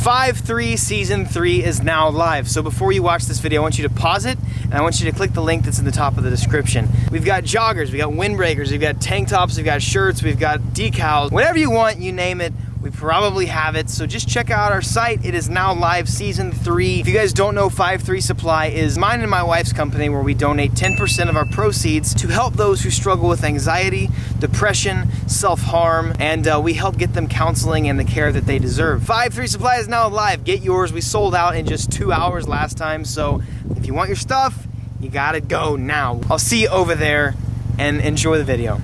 5.3 Season 3 is now live. So before you watch this video, I want you to pause it, and I want you to click the link that's in the top of the description. We've got joggers, we've got windbreakers, we've got tank tops, we've got shirts, we've got decals. Whatever you want, you name it, we probably have it. So just check out our site. It is now live, Season 3. If you guys don't know, 5.3 Supply is mine and my wife's company where we donate 10% of our proceeds to help those who struggle with anxiety, depression, self-harm, and we help get them counseling and the care that they deserve. 5.3 Supply is now live. Get yours. We sold out in just 2 hours last time, so if you want your stuff, you gotta go now. I'll see you over there, and enjoy the video.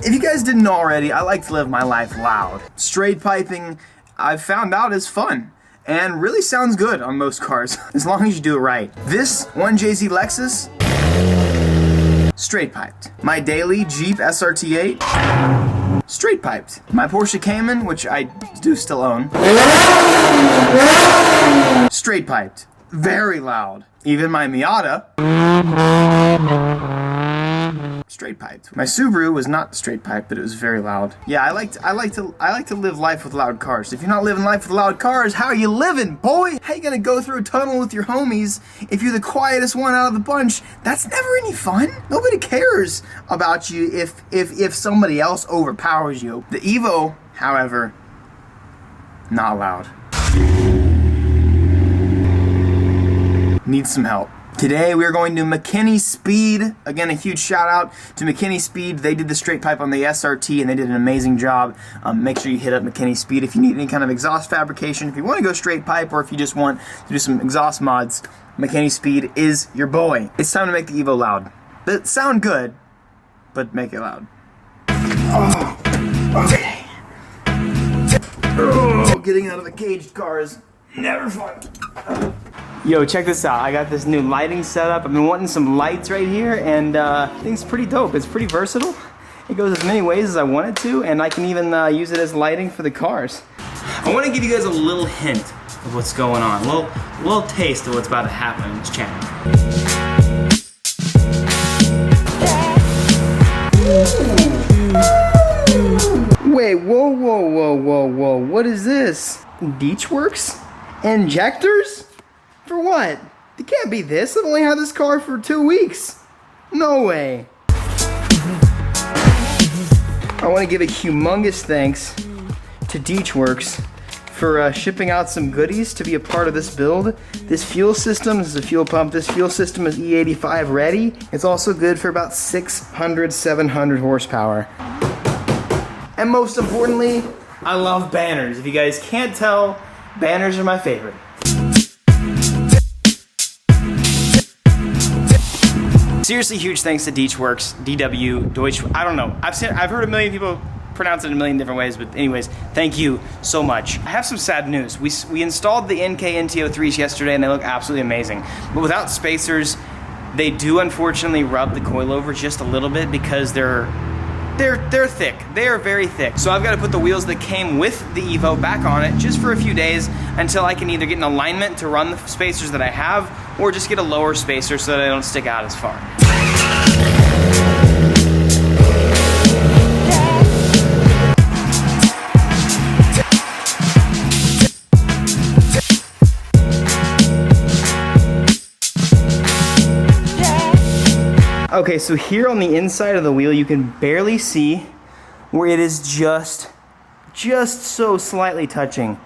If you guys didn't know already, I like to live my life loud. Straight piping, I've found out, is fun and really sounds good on most cars, as long as you do it right. This 1JZ Lexus, straight piped. My daily Jeep SRT8, straight piped. My Porsche Cayman, which I do still own, straight piped. Very loud. Even my Miata, straight piped. My Subaru was not straight piped, but it was very loud. Yeah, I like to live life with loud cars. If you're not living life with loud cars, how are you living, boy? How you gonna go through a tunnel with your homies if you're the quietest one out of the bunch? That's never any fun. Nobody cares about you if somebody else overpowers you. The Evo, however, not loud. Needs some help. Today we are going to McKinney Speed. Again, a huge shout out to McKinney Speed. They did the straight pipe on the SRT and they did an amazing job. Make sure you hit up McKinney Speed if you need any kind of exhaust fabrication. If you want to go straight pipe or if you just want to do some exhaust mods, McKinney Speed is your boy. It's time to make the Evo loud. But sound good, but make it loud. Oh, okay. Oh, getting out of a caged car is never fun. Yo, check this out. I got this new lighting setup. I've been wanting some lights right here, and I think it's pretty dope. It's pretty versatile. It goes as many ways as I want it to, and I can even use it as lighting for the cars. I want to give you guys a little hint of what's going on. A little taste of what's about to happen in this channel. Wait, whoa. What is this? deatschwerks? Injectors? For what? It can't be this. I've only had this car for 2 weeks. No way. I want to give a humongous thanks to deatschwerks for shipping out some goodies to be a part of this build. This fuel system, this is a fuel pump, this fuel system is E85 ready. It's also good for about 600, 700 horsepower. And most importantly, I love banners. If you guys can't tell, banners are my favorite. Seriously, huge thanks to deatschwerks, DW, Deutsch, I don't know. I've heard a million people pronounce it in a million different ways, but anyways, thank you so much. I have some sad news. We installed the NK NT03s yesterday and they look absolutely amazing. But without spacers, they do unfortunately rub the coilover just a little bit because they're thick. They are very thick. So I've got to put the wheels that came with the Evo back on it just for a few days until I can either get an alignment to run the spacers that I have or just get a lower spacer so that I don't stick out as far. Okay, so here on the inside of the wheel, you can barely see where it is just so slightly touching.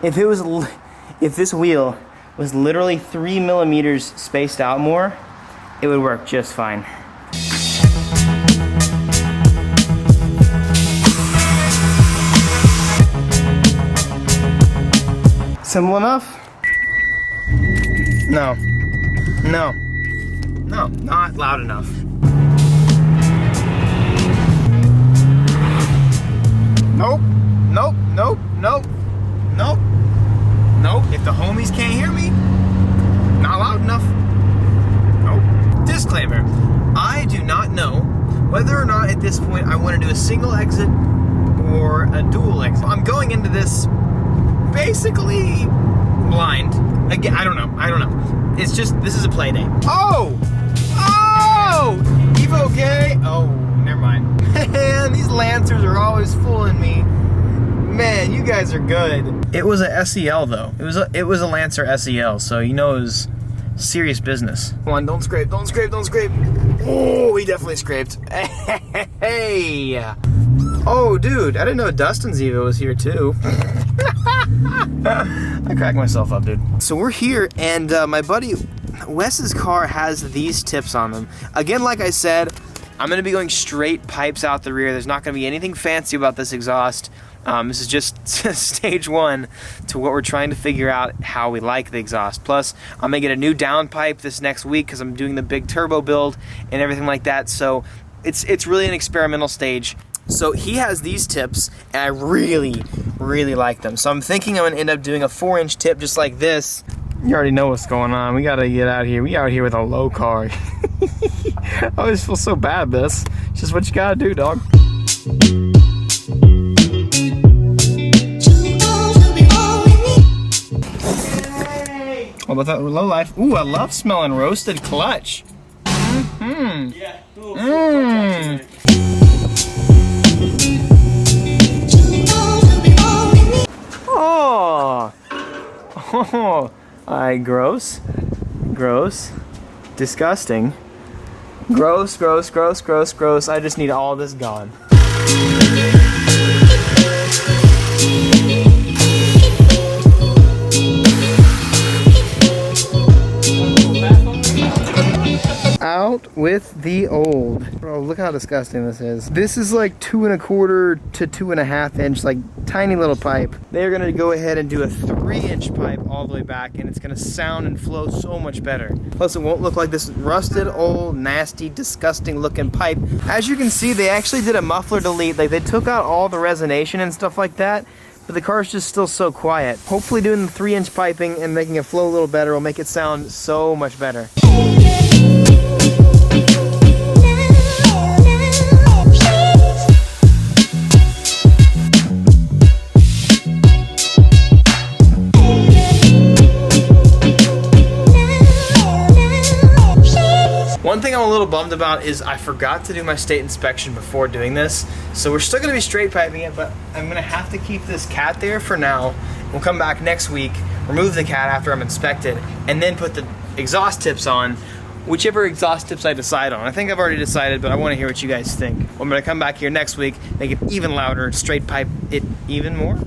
If this wheel was literally 3 millimeters spaced out more, it would work just fine. Simple enough? No, not loud enough. Nope. If the homies can't hear me, not loud enough. Nope. Disclaimer, I do not know whether or not at this point I want to do a single exit or a dual exit. I'm going into this basically blind. Again, I don't know. It's just, this is a play day. Oh! Evo K. Oh, never mind. Man, these Lancers are always fooling me. Man, you guys are good. It was a SEL though. It was a Lancer SEL, so you know it was serious business. Come on, don't scrape, don't scrape, don't scrape. Oh, he definitely scraped. Hey. Oh, dude, I didn't know Dustin's Evo was here too. I cracked myself up, dude. So we're here, and my buddy Wes's car has these tips on them. Again, like I said, I'm gonna be going straight pipes out the rear. There's not gonna be anything fancy about this exhaust. This is just stage one to what we're trying to figure out how we like the exhaust. Plus, I'm gonna get a new downpipe this next week because I'm doing the big turbo build and everything like that. So it's really an experimental stage. So he has these tips, and I really, really like them. So I'm thinking I'm gonna end up doing a 4-inch tip just like this. You already know what's going on. We gotta get out here. We out here with a low car. I always feel so bad, but it's just what you gotta do, dog. What about that low life? Ooh, I love smelling roasted clutch. Mm-hmm. Yeah. Oh. Oh. Gross. Gross. Disgusting. Gross, gross, gross, gross, gross. I just need all this gone. Out with the old. Bro, look how disgusting this is. This is like 2 1/4 to 2 1/2 inch, like tiny little pipe. They're gonna go ahead and do a 3-inch pipe all the way back, and it's gonna sound and flow so much better. Plus it won't look like this rusted, old, nasty, disgusting looking pipe. As you can see, they actually did a muffler delete. Like they took out all the resonation and stuff like that, but the car's just still so quiet. Hopefully doing the 3-inch piping and making it flow a little better will make it sound so much better. One thing I'm a little bummed about is I forgot to do my state inspection before doing this. So we're still gonna be straight piping it, but I'm gonna have to keep this cat there for now. We'll come back next week, remove the cat after I'm inspected, and then put the exhaust tips on, whichever exhaust tips I decide on. I think I've already decided, but I wanna hear what you guys think. I'm gonna come back here next week, make it even louder, straight pipe it even more.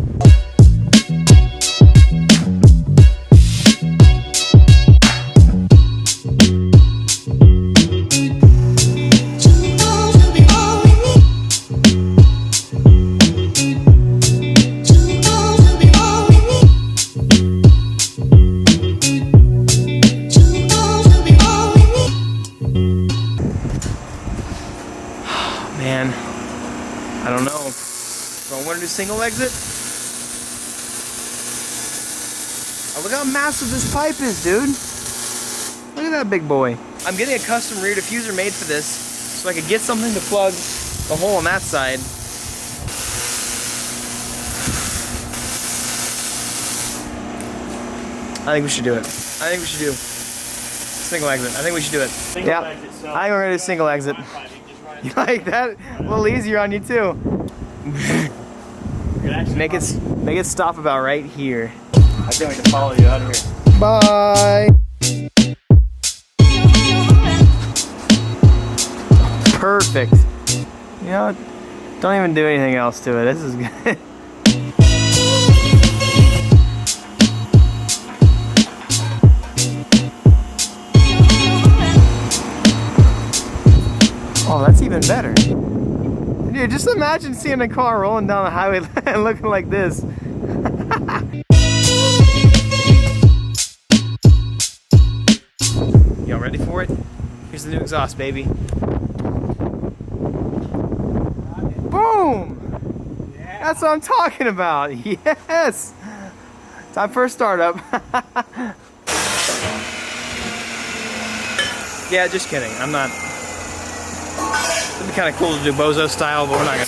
Man, I don't know. Do I want to do single exit? Oh, look how massive this pipe is, dude. Look at that big boy. I'm getting a custom rear diffuser made for this so I could get something to plug the hole on that side. I think we should do it. I think we should do single exit. I think we should do it. Yeah, I think we're gonna do single exit. You like that? A little easier on you too. Make it stop about right here. I think I can follow you out of here. Bye. Perfect. You know, don't even do anything else to it. This is good. Oh, that's even better. Dude, just imagine seeing a car rolling down the highway and looking like this. Y'all ready for it? Here's the new exhaust, baby. Boom! Yeah. That's what I'm talking about. Yes! Time for a startup. Yeah, just kidding. I'm not. It'd be kind of cool to do Bozo style, but we're not gonna.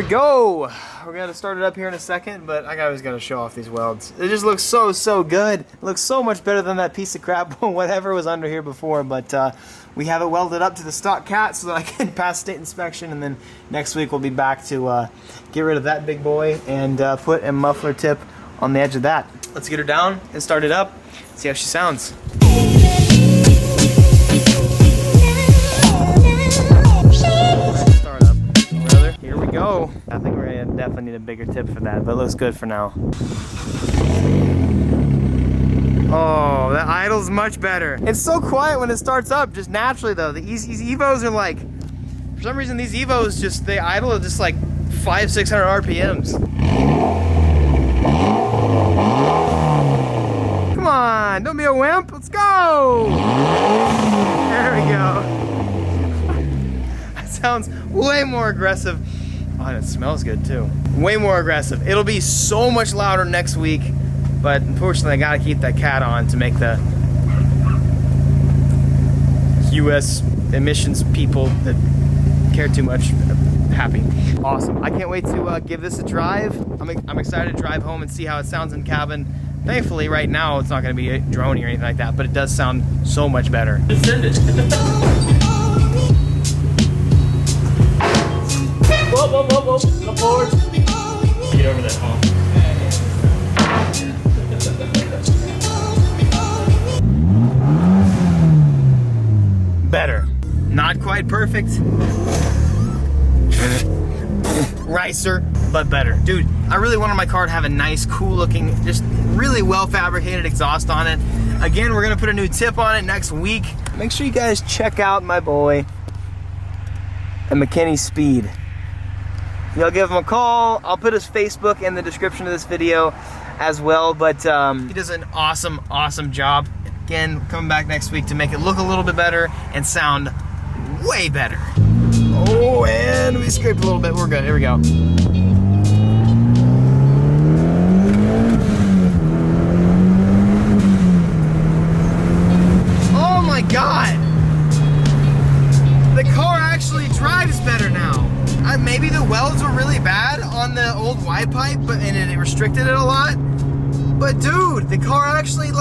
go. We're gonna start it up here in a second, but I was gonna show off these welds. It just looks so good. It looks so much better than that piece of crap, whatever was under here before. But we have it welded up to the stock cat so that I can pass state inspection, and then next week we'll be back to get rid of that big boy and put a muffler tip on the edge of that. Let's get her down and start it up. See how she sounds. Here we go. I think we're gonna definitely need a bigger tip for that, but it looks good for now. Oh, that idle's much better. It's so quiet when it starts up, just naturally though. These Evos are like, for some reason these Evos just, they idle at just like 500-600 RPMs. Come on, don't be a wimp, let's go! There we go. That sounds way more aggressive. Oh, and it smells good too. Way more aggressive. It'll be so much louder next week, but unfortunately I gotta keep that cat on to make the US emissions people that care too much happy. Awesome. I can't wait to give this a drive. I'm excited to drive home and see how it sounds in cabin. Thankfully right now it's not gonna be droney or anything like that, but it does sound so much better. Send it. Whoa, come forward. Get over that hump. Better. Not quite perfect. Ricer, but better. Dude, I really wanted my car to have a nice, cool looking, just really well fabricated exhaust on it. Again, we're gonna put a new tip on it next week. Make sure you guys check out my boy, the McKinney Speed. Y'all give him a call. I'll put his Facebook in the description of this video as well, but he does an awesome job. Again, coming back next week to make it look a little bit better and sound way better. Oh, and we scraped a little bit. We're good. Here we go. Oh my God! The car actually drives better now. Maybe the welds were really bad on the old Y pipe, and it restricted it a lot. But dude, the car actually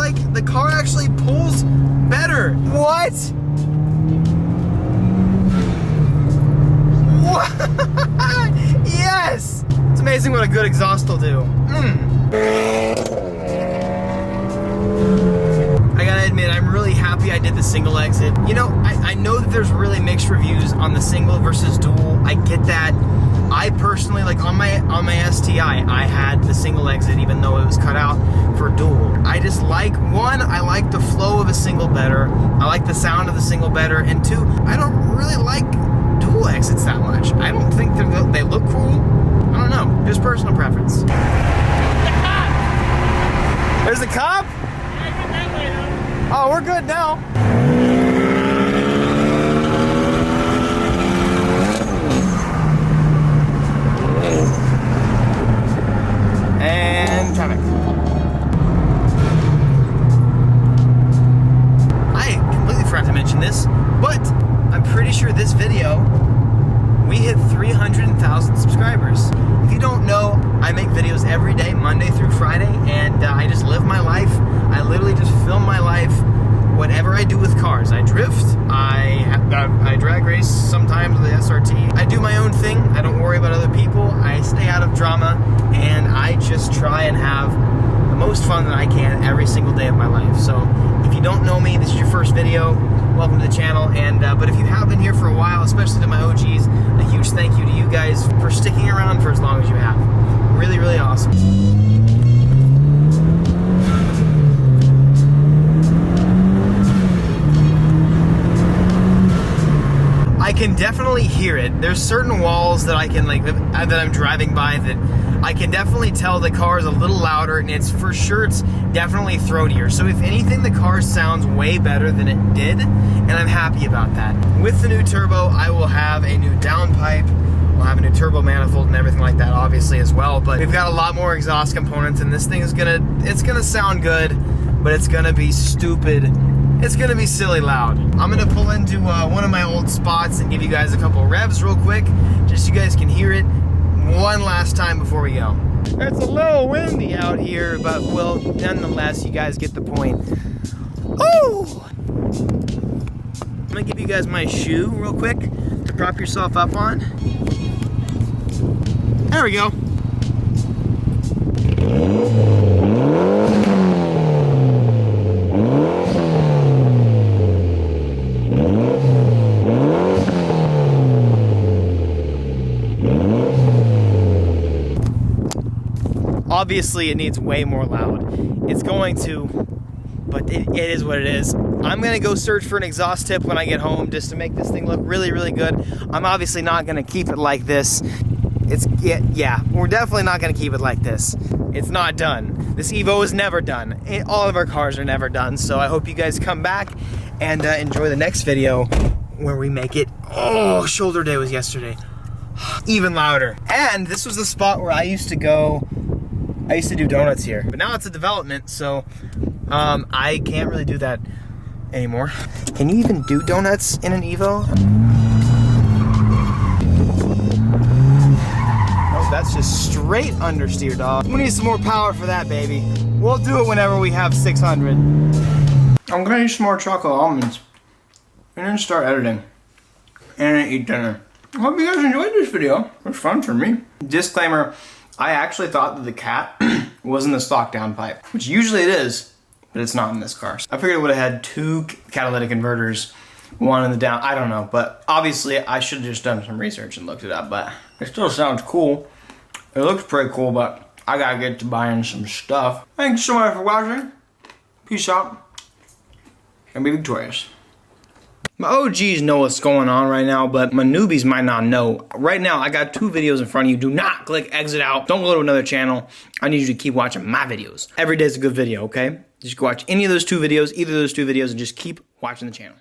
pulls better. What? What? Yes! It's amazing what a good exhaust will do. I gotta admit, I'm really happy I did the single exit. You know, I know that there's really mixed reviews on the single versus dual. I get that. I personally, like on my STI, I had the single exit even though it was cut out for dual. I just like, one, I like the flow of a single better. I like the sound of the single better. And two, I don't really like dual exits that much. I don't think they look cool. I don't know, just personal preference. There's a cop? Oh, we're good now. And traffic. I completely forgot to mention this, but I'm pretty sure this video, we hit 300,000 subscribers. If you don't know, I make videos every day, Monday through Friday, and I just live my life. I literally just film my life, whatever I do with cars. I drift, I drag race sometimes with the SRT. I do my own thing. I don't worry about other people. I stay out of drama, and I just try and have the most fun that I can every single day of my life. So if you don't know me, this is your first video, welcome to the channel. And but if you have been here for a while, especially to my OGs, a huge thank you to you guys for sticking around for as long as you have. Really, really awesome. I can definitely hear it. There's certain walls that I can that I'm driving by that I can definitely tell the car is a little louder, and it's for sure it's definitely throatier. So if anything, the car sounds way better than it did, and I'm happy about that. With the new turbo, I will have a new downpipe. We'll have a new turbo manifold and everything like that, obviously, as well. But we've got a lot more exhaust components, and this thing is it's gonna sound good, but it's gonna be stupid. It's gonna be silly loud. I'm gonna pull into one of my old spots and give you guys a couple revs real quick, just so you guys can hear it. one last time before we go. It's a little windy out here, but well, nonetheless, you guys get the point. Ooh! I'm gonna give you guys my shoe real quick to prop yourself up on. There we go. Obviously, it needs way more loud. It's going to, but it is what it is. I'm gonna go search for an exhaust tip when I get home just to make this thing look really, really good. I'm obviously not gonna keep it like this. Yeah, we're definitely not gonna keep it like this. It's not done. This Evo is never done. All of our cars are never done, so I hope you guys come back and enjoy the next video where we make it. Oh, shoulder day was yesterday. Even louder. And this was the spot where I used to go. I used to do donuts here, but now it's a development, so I can't really do that anymore. Can you even do donuts in an Evo? Oh, that's just straight understeer, dog. We need some more power for that, baby. We'll do it whenever we have 600. I'm gonna eat some more chocolate almonds and then start editing and then eat dinner. I hope you guys enjoyed this video. It was fun for me. Disclaimer, I actually thought that the cat was in the stock downpipe, which usually it is, but it's not in this car. I figured it would have had 2 catalytic converters, one in the down, I don't know, but obviously I should have just done some research and looked it up, but it still sounds cool. It looks pretty cool, but I gotta get to buying some stuff. Thanks so much for watching. Peace out, and be victorious. My OGs know what's going on right now, but my newbies might not know. Right now, I got 2 videos in front of you. Do not click exit out. Don't go to another channel. I need you to keep watching my videos. Every day is a good video, okay? Just go watch any of those 2 videos, either of those 2 videos, and just keep watching the channel.